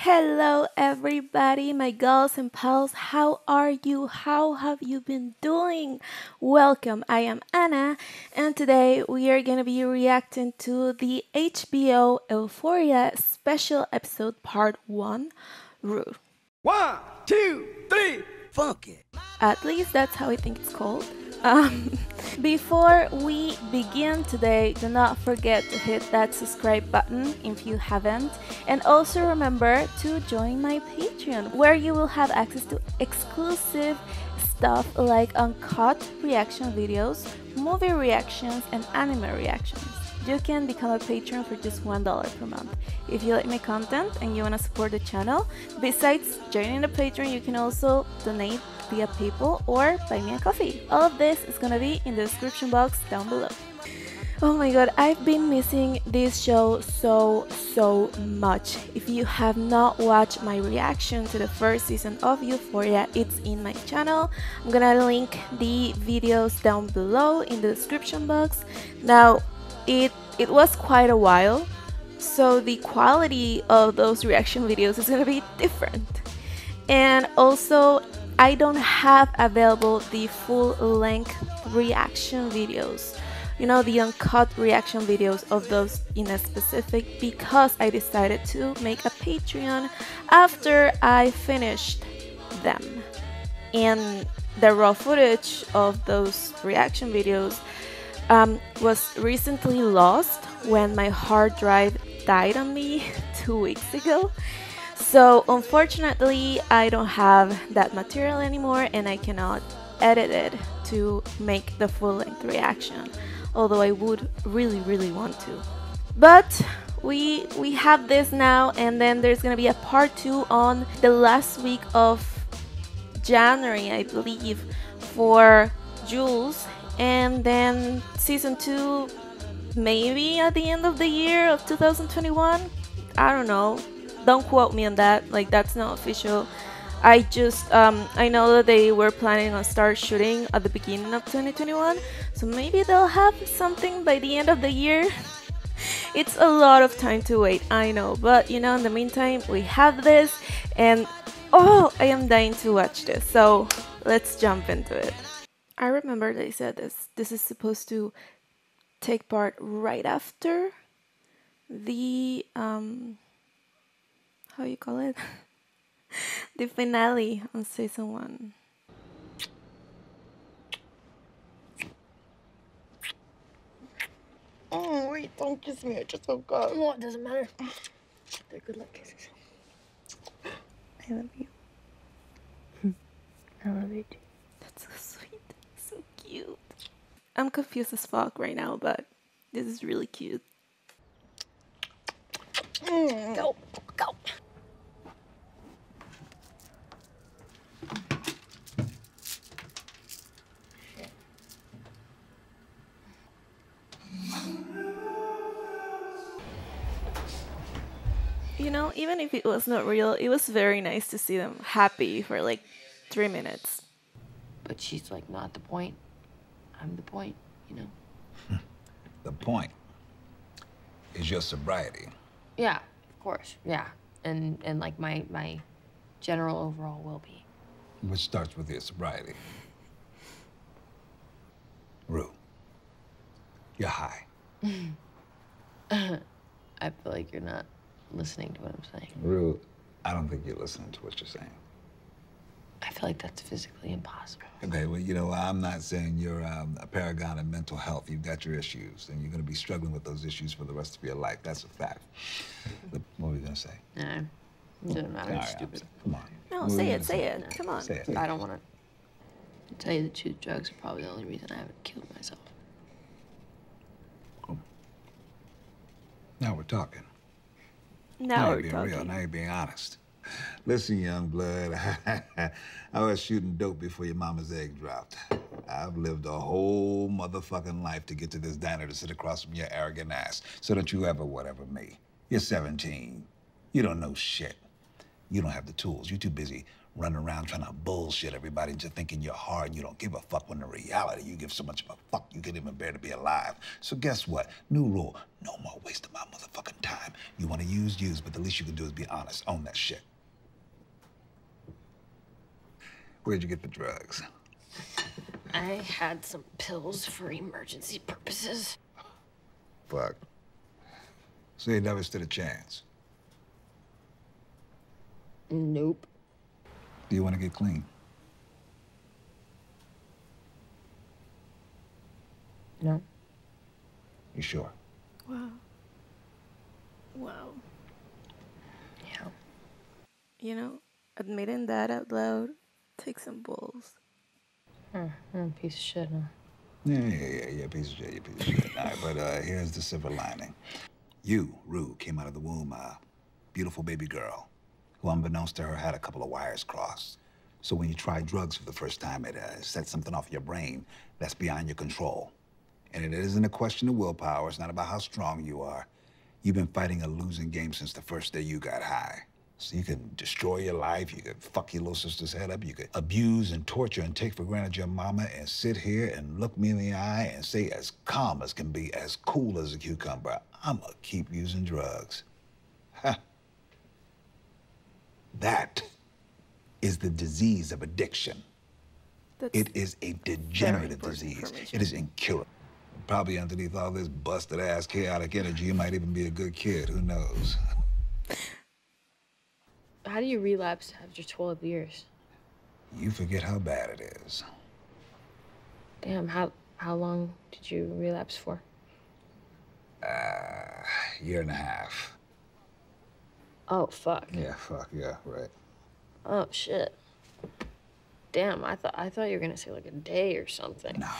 Hello, everybody, my girls and pals. How are you? How have you been doing? Welcome. I am Anna, and today we are going to be reacting to the HBO Euphoria special episode part 1, Rue. 1, 2, 3, funk it. At least that's how I think it's called. Um, Before we begin today, do not forget to hit that subscribe button if you haven't. And also remember to join my Patreon, where you will have access to exclusive stuff like uncut reaction videos, movie reactions, and anime reactions. You can become a patron for just $1 per month. If you like my content and you want to support the channel, besides joining the Patreon, you can also donate via PayPal or buy me a coffee. All of this is gonna be in the description box down below. Oh my god, I've been missing this show so much. If you have not watched my reaction to the first season of Euphoria, it's in my channel. I'm gonna link the videos down below in the description box. Now, it was quite a while, so the quality of those reaction videos is gonna be different. And also, I don't have available the full-length reaction videos, you know, the uncut reaction videos of those in a specific, because I decided to make a Patreon after I finished them. And the raw footage of those reaction videos was recently lost when my hard drive died on me 2 weeks ago. So unfortunately, I don't have that material anymore, and I cannot edit it to make the full-length reaction, although I would really want to. But we have this now, and then there's gonna be a part 2 on the last week of January, I believe, for Jules, and then season 2 maybe at the end of the year of 2021. I don't know. Don't quote me on that, like that's not official. I just I know that they were planning on start shooting at the beginning of 2021, so maybe they'll have something by the end of the year. It's a lot of time to wait, I know, but you know, in the meantime we have this, and oh, I am dying to watch this, so let's jump into it. I remember they said this is supposed to take part right after the how you call it? The finale on season 1. Oh, wait, don't kiss me. I just woke up. Well, it doesn't matter. They're good luck kisses. I love you. I love you too. That's so sweet. So cute. I'm confused as fuck right now, but this is really cute. Go. You know, even if it was not real, it was very nice to see them happy for like 3 minutes. But she's like not the point. I'm the point, you know? The point is your sobriety. Yeah, of course. Yeah. And like my general overall well-being. Which starts with your sobriety. Rue, you're high. I feel like you're not listening to what I'm saying. Rue, I don't think you're listening to what you're saying. I feel like that's physically impossible. Okay, well, you know, I'm not saying you're a paragon of mental health. You've got your issues, and you're going to be struggling with those issues for the rest of your life. That's a fact. But what were you going to say? Nah, it doesn't matter. It's All right, stupid. come on. No, What were say you it, gonna say it. Come on. Say it. I don't want to tell you the truth. Drugs are probably the only reason I haven't killed myself. Now we're talking. Now you're we're being talking. real. Now you're being honest. Listen, young blood, I was shooting dope before your mama's egg dropped. I've lived a whole motherfucking life to get to this diner to sit across from your arrogant ass. So don't you ever whatever me. You're 17. You don't know shit. You don't have the tools. You're too busy running around trying to bullshit everybody into thinking you're hard and you don't give a fuck, when in reality you give so much of a fuck you can't even bear to be alive. So guess what? New rule, no more wasting my motherfucking time. You want to use, but the least you can do is be honest. Own that shit. Where'd you get the drugs? I had some pills for emergency purposes. Fuck. So you never stood a chance. Nope. Do you want to get clean? No. You sure? Wow. Wow. Yeah. You know, admitting that out loud takes some balls. Piece of shit, huh? Yeah, piece of shit, you piece of shit. All right, but here's the silver lining. You, Rue, came out of the womb a beautiful baby girl who, unbeknownst to her, had a couple of wires crossed. So when you try drugs for the first time, it sets something off your brain that's beyond your control. And it isn't a question of willpower. It's not about how strong you are. You've been fighting a losing game since the first day you got high. So you can destroy your life, you could fuck your little sister's head up, you could abuse and torture and take for granted your mama, and sit here and look me in the eye and say, as calm as can be, as cool as a cucumber, I'ma keep using drugs. Huh. That is the disease of addiction. It is a degenerative disease. It is incurable. Probably underneath all this busted ass chaotic energy, you might even be a good kid, who knows? How do you relapse after 12 years? You forget how bad it is. Damn, how long did you relapse for? Year and a half. Oh, fuck. Yeah, fuck, yeah, right. Oh, shit. Damn, I thought you were gonna say like a day or something. Nah.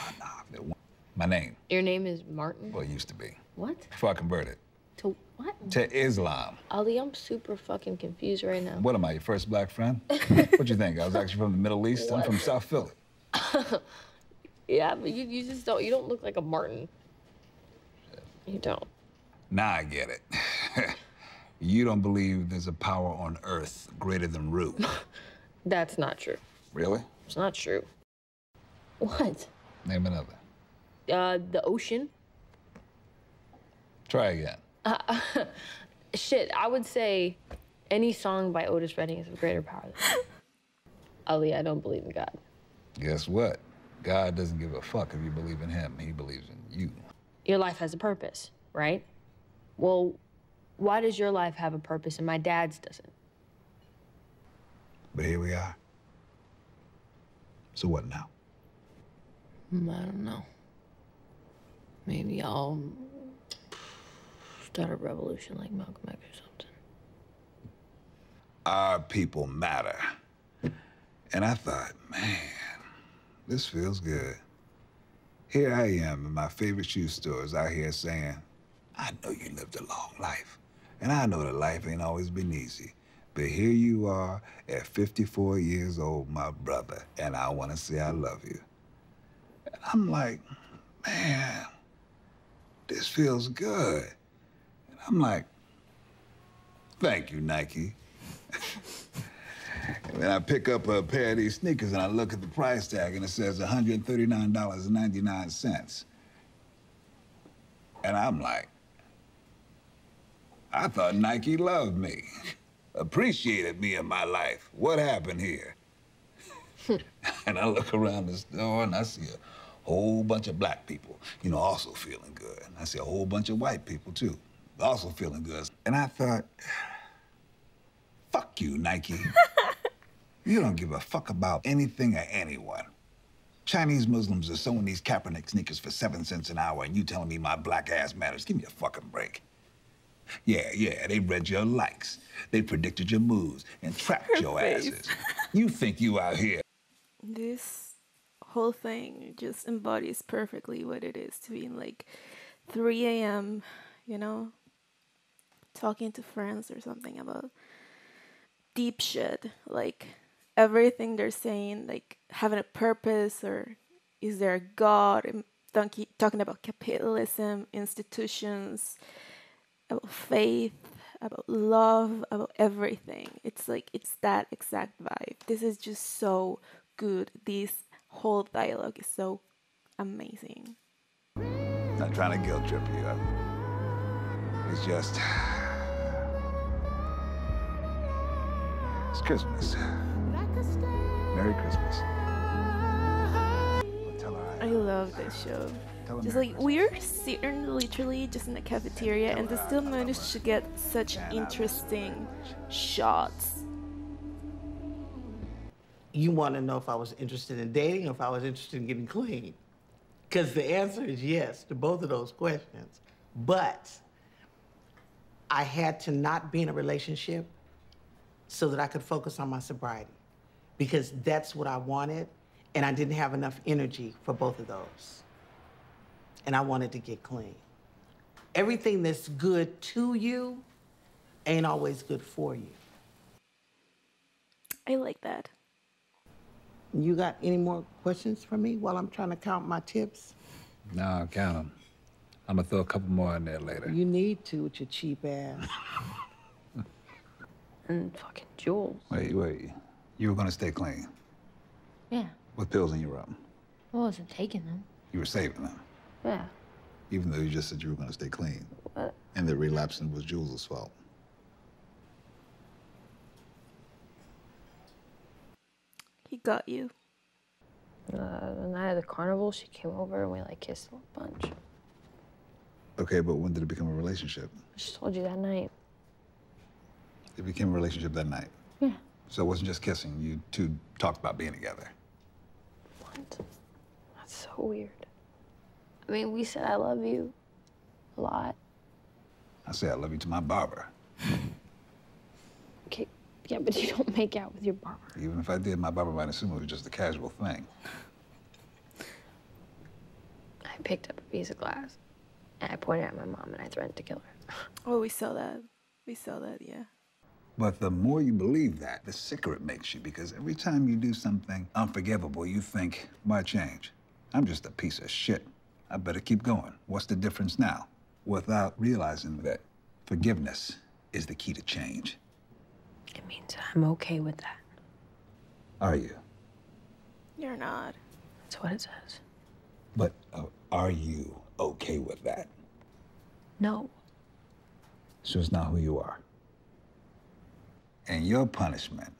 My name. Your name is Martin? Well, it used to be. What? Before I converted. To what? To Islam. Ali, I'm super fucking confused right now. What am I, your first black friend? What'd you think? I was actually from the Middle East? What? I'm from South Philly. Yeah, but you just don't, you don't look like a Martin. You don't. Now I get it. You don't believe there's a power on Earth greater than Rue. That's not true. Really? It's not true. What? Name another. The ocean. Try again. Shit, I would say any song by Otis Redding is of greater power than that. Ali, I don't believe in God. Guess what? God doesn't give a fuck if you believe in him. He believes in you. Your life has a purpose, right? Well, why does your life have a purpose and my dad's doesn't? But here we are. So what now? I don't know. Maybe I'll start a revolution like Malcolm X or something. Our people matter. And I thought, man, this feels good. Here I am in my favorite shoe stores out here saying, I know you lived a long life. And I know that life ain't always been easy. But here you are at 54 years old, my brother, and I want to say I love you. And I'm like, man, this feels good. And I'm like, thank you, Nike. And then I pick up a pair of these sneakers and I look at the price tag and it says $139.99. And I'm like, I thought Nike loved me, appreciated me in my life. What happened here? And I look around the store and I see a whole bunch of black people, you know, also feeling good. And I see a whole bunch of white people too, also feeling good. And I thought, fuck you, Nike. You don't give a fuck about anything or anyone. Chinese Muslims are sewing these Kaepernick sneakers for 7 cents an hour and you telling me my black ass matters. Give me a fucking break. Yeah, they read your likes. They predicted your moves and tracked your asses. You think you out here. This whole thing just embodies perfectly what it is to be in like 3 a.m., you know, talking to friends or something about deep shit, like everything they're saying, like having a purpose, or is there a God? And talking about capitalism, institutions, about faith, about love, about everything. It's like it's that exact vibe. This is just so good. This whole dialogue is so amazing. Not trying to guilt trip you. It's just. It's Christmas. Merry Christmas. Tell her I love this show. Just like we're sitting literally just in the cafeteria and they still managed to get such interesting shots. You want to know if I was interested in dating or if I was interested in getting clean? Because the answer is yes to both of those questions. But I had to not be in a relationship so that I could focus on my sobriety. Because that's what I wanted, and I didn't have enough energy for both of those. And I wanted to get clean. Everything that's good to you ain't always good for you. I like that. You got any more questions for me while I'm trying to count my tips? No, count them. I'm gonna throw a couple more in there later. You need to with your cheap ass. And fucking Jules. Wait. You were gonna stay clean Yeah. with pills in your room. I wasn't taking them. You were saving them, Yeah. even though you just said you were gonna stay clean. What? And that relapsing was Jules' fault. He got you. The night of the carnival, she came over and we like kissed a bunch. Okay, but when did it become a relationship? I just told you that night. It became a relationship that night. Yeah. So it wasn't just kissing. You two talked about being together. What? That's so weird. I mean, we said I love you a lot. I say I love you to my barber. Okay, yeah, but you don't make out with your barber. Even if I did, my barber might assume it was just a casual thing. I picked up a piece of glass and I pointed at my mom and I threatened to kill her. Oh, we saw that. We saw that, yeah. But the more you believe that, the sicker it makes you, because every time you do something unforgivable, you think, why change? I'm just a piece of shit. I better keep going. What's the difference now? Without realizing that forgiveness is the key to change. It means I'm okay with that. Are you? You're not. That's what it says. But are you okay with that? No. So it's not who you are. And your punishment,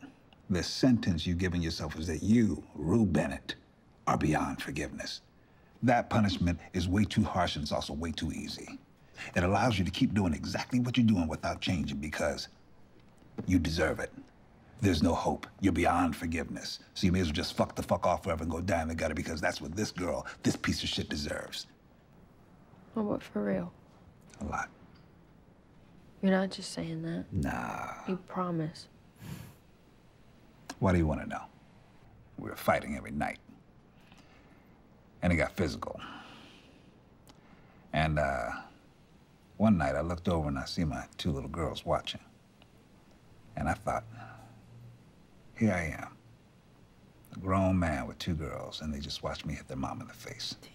the sentence you've given yourself, is that you, Rue Bennett, are beyond forgiveness. That punishment is way too harsh and it's also way too easy. It allows you to keep doing exactly what you're doing without changing because you deserve it. There's no hope. You're beyond forgiveness. So you may as well just fuck the fuck off forever and go down the gutter because that's what this girl, this piece of shit deserves. Oh, but for real. A lot. You're not just saying that. Nah. You promise. Why do you want to know? We were fighting every night. And it got physical. And one night I looked over and I see my two little girls watching. And I thought, here I am, a grown man with two girls, and they just watched me hit their mom in the face. Damn.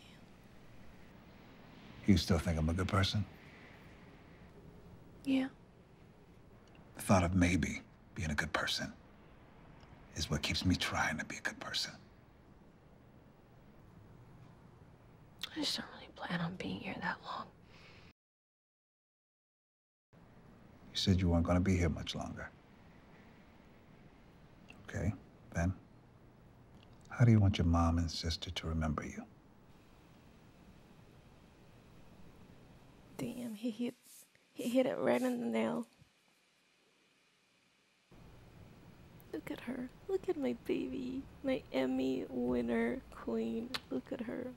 You still think I'm a good person? Yeah. The thought of maybe being a good person is what keeps me trying to be a good person. I just don't really plan on being here that long. You said you weren't going to be here much longer. Okay, then, how do you want your mom and sister to remember you? Damn, he hit it right on the nail. Look at her. Look at my baby. My Emmy winner queen. Look at her.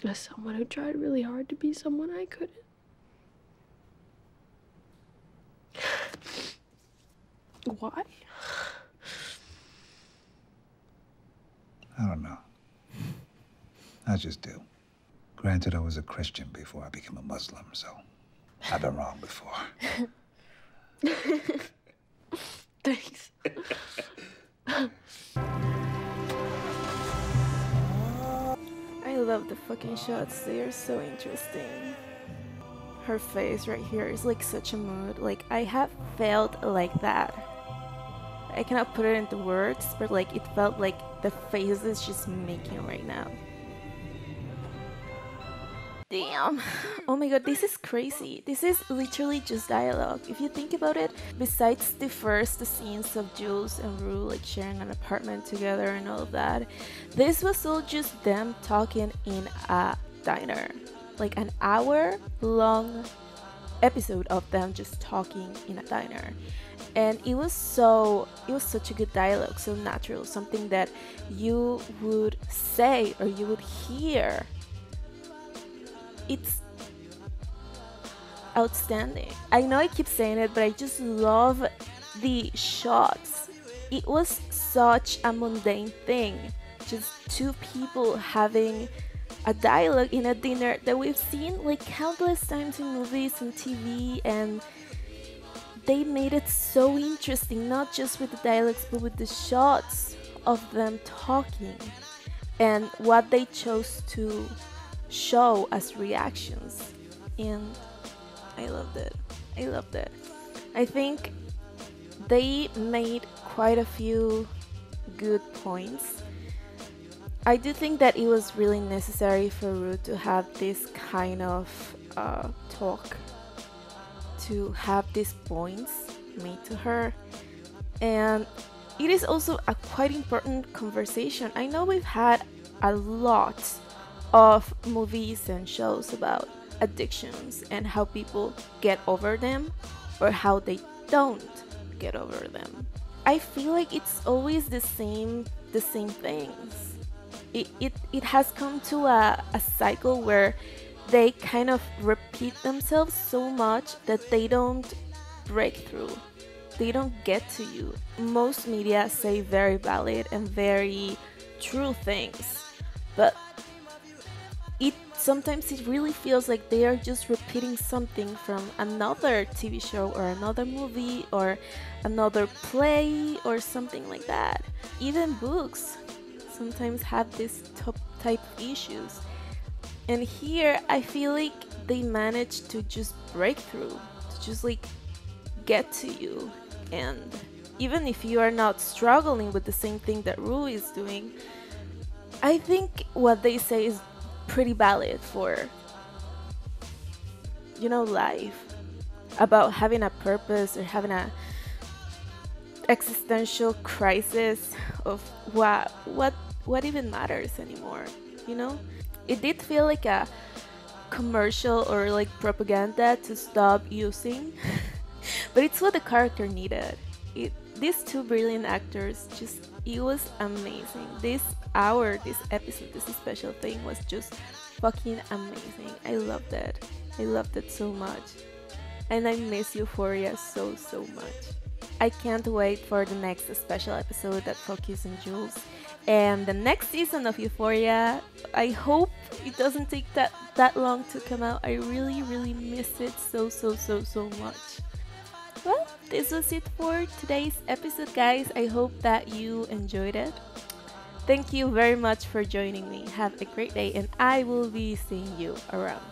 As someone who tried really hard to be someone I couldn't. Why? I don't know. I just do. Granted, I was a Christian before I became a Muslim, so I've been wrong before. Thanks. I love the fucking shots. They are so interesting. Her face right here is like such a mood. Like I have felt like that. I cannot put it into words, but like it felt like the faces she's making right now. Damn. Oh my god, this is crazy. This is literally just dialogue. If you think about it, besides the first scenes of Jules and Rue like sharing an apartment together and all of that, this was all just them talking in a diner. Like an hour long episode of them just talking in a diner. And it was such a good dialogue, so natural, something that you would say or you would hear. It's outstanding. I know I keep saying it, but I just love the shots. It was such a mundane thing, just two people having a dialogue in a dinner that we've seen like countless times in movies and TV, and they made it so interesting, not just with the dialogues but with the shots of them talking and what they chose to show as reactions. And I loved it. I loved it. I think they made quite a few good points. I do think that it was really necessary for Rue to have this kind of talk, to have these points made to her. And it is also a quite important conversation. I know we've had a lot of movies and shows about addictions and how people get over them or how they don't get over them. I feel like it's always the same things. It has come to a cycle where they kind of repeat themselves so much that they don't break through. They don't get to you. Most media say very valid and very true things, but sometimes it really feels like they are just repeating something from another TV show or another movie or another play or something like that. Even books sometimes have this type of issues. And here I feel like they managed to just break through, to just like get to you. And even if you are not struggling with the same thing that Rue is doing, I think what they say is pretty valid for, you know, life, about having a purpose or having a existential crisis of what even matters anymore, you know. It did feel like a commercial or like propaganda to stop using but it's what the character needed. These two brilliant actors, just, it was amazing. This episode, this special thing was just fucking amazing. I loved it. I loved it so much. And I miss Euphoria so much. I can't wait for the next special episode that focuses on Jules. And the next season of Euphoria, I hope it doesn't take that long to come out. I really miss it so much. Well, this was it for today's episode, guys. I hope that you enjoyed it. Thank you very much for joining me. Have a great day, and I will be seeing you around.